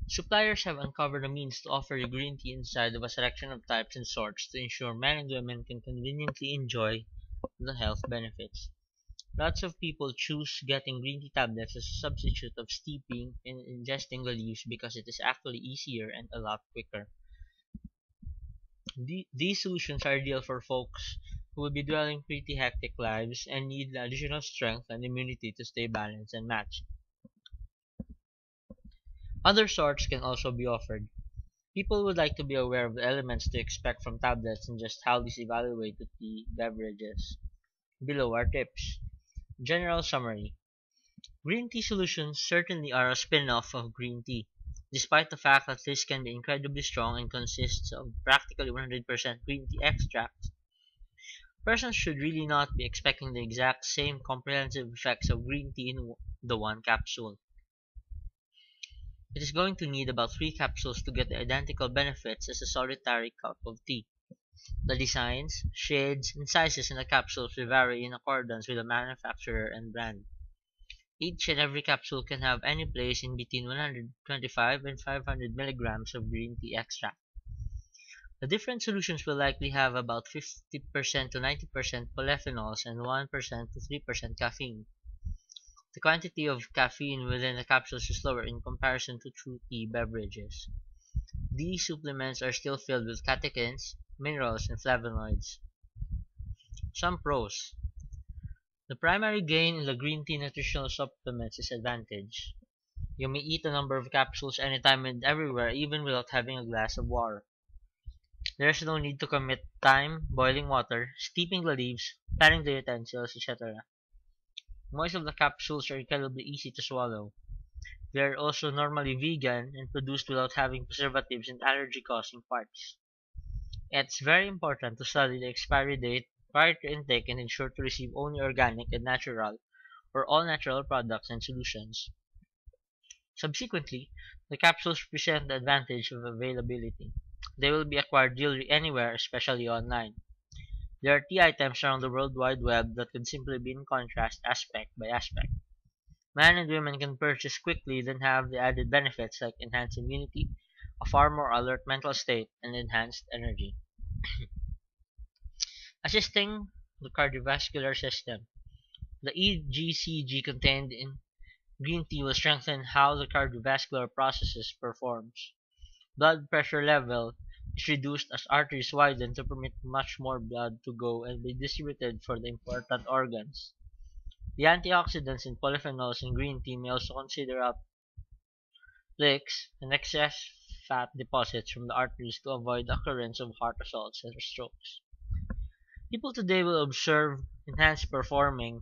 Suppliers have uncovered a means to offer the green tea inside of a selection of types and sorts to ensure men and women can conveniently enjoy the health benefits. Lots of people choose getting green tea tablets as a substitute of steeping and ingesting the leaves because it is actually easier and a lot quicker. These solutions are ideal for folks who will be dwelling pretty hectic lives and need the additional strength and immunity to stay balanced and matched. Other sorts can also be offered. People would like to be aware of the elements to expect from tablets and just how these evaluate the tea beverages. Below are tips. General summary. Green tea solutions certainly are a spin-off of green tea, despite the fact that this can be incredibly strong and consists of practically 100% green tea extract. Persons should really not be expecting the exact same comprehensive effects of green tea in the one capsule. It is going to need about 3 capsules to get the identical benefits as a solitary cup of tea. The designs, shades, and sizes in the capsules will vary in accordance with the manufacturer and brand. Each and every capsule can have any place in between 125 and 500 milligrams of green tea extract. The different solutions will likely have about 50% to 90% polyphenols and 1% to 3% caffeine. The quantity of caffeine within the capsules is lower in comparison to true tea beverages. These supplements are still filled with catechins, minerals, and flavonoids. Some pros. The primary gain in the green tea nutritional supplements is advantage. You may eat a number of capsules anytime and everywhere even without having a glass of water. There is no need to commit time boiling water, steeping the leaves, paring the utensils, etc. Most of the capsules are incredibly easy to swallow. They are also normally vegan and produced without having preservatives and allergy-causing parts. It's very important to study the expiry date prior to intake and ensure to receive only organic and natural or all-natural products and solutions. Subsequently, the capsules present the advantage of availability. They will be acquired nearly anywhere, especially online. There are tea items around the World Wide Web that could simply be in contrast aspect by aspect. Men and women can purchase quickly then have the added benefits like enhanced immunity, a far more alert mental state, and enhanced energy. Assisting the cardiovascular system. The EGCG contained in green tea will strengthen how the cardiovascular processes performs. Blood pressure level is reduced as arteries widen to permit much more blood to go and be distributed for the important organs. The antioxidants and polyphenols in green tea may also consider up plaques and excess fat deposits from the arteries to avoid the occurrence of heart assaults and strokes. People today will observe enhanced performing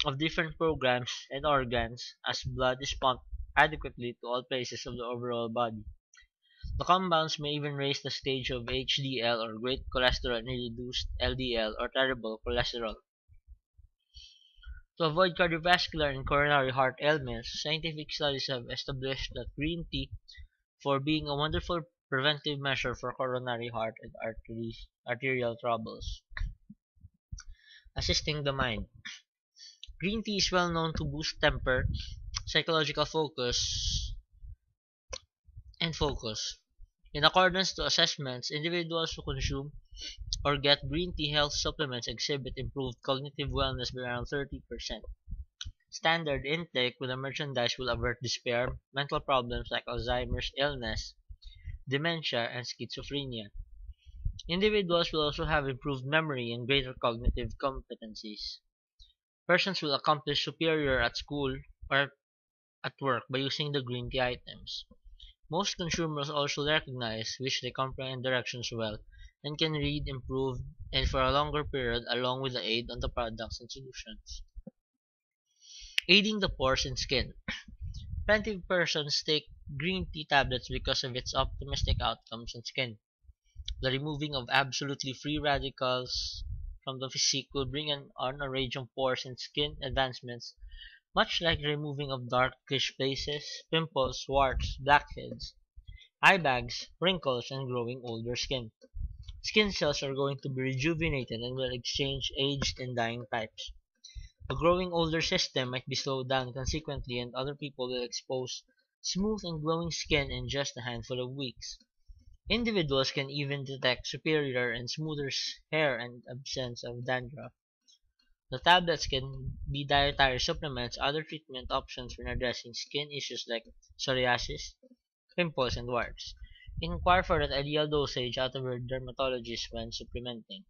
of different programs and organs as blood is pumped adequately to all places of the overall body. The compounds may even raise the stage of HDL or great cholesterol and reduced LDL or terrible cholesterol. To avoid cardiovascular and coronary heart ailments, scientific studies have established that green tea for being a wonderful preventive measure for coronary heart and arterial troubles. Assisting the mind. Green tea is well known to boost temper, psychological focus. In accordance to assessments, individuals who consume or get green tea health supplements exhibit improved cognitive wellness by around 30%. Standard intake with the merchandise will avert despair, mental problems like Alzheimer's illness, dementia, and schizophrenia. Individuals will also have improved memory and greater cognitive competencies. Persons will accomplish superior at school or at work by using the green tea items. Most consumers also recognize which they comprehend directions well and can read, improve, and for a longer period along with the aid on the products and solutions. Aiding the pores and skin. Plenty of persons take green tea tablets because of its optimistic outcomes on skin. The removing of absolutely free radicals from the physique will bring on a range of pores and skin advancements, much like the removing of darkish places, pimples, warts, blackheads, eye bags, wrinkles, and growing older skin. Skin cells are going to be rejuvenated and will exchange aged and dying types. The growing older system might be slowed down consequently and other people will expose smooth and glowing skin in just a handful of weeks. Individuals can even detect superior and smoother hair and absence of dandruff. The tablets can be dietary supplements, other treatment options when addressing skin issues like psoriasis, pimples, and warts. Inquire for the ideal dosage out of your dermatologist when supplementing.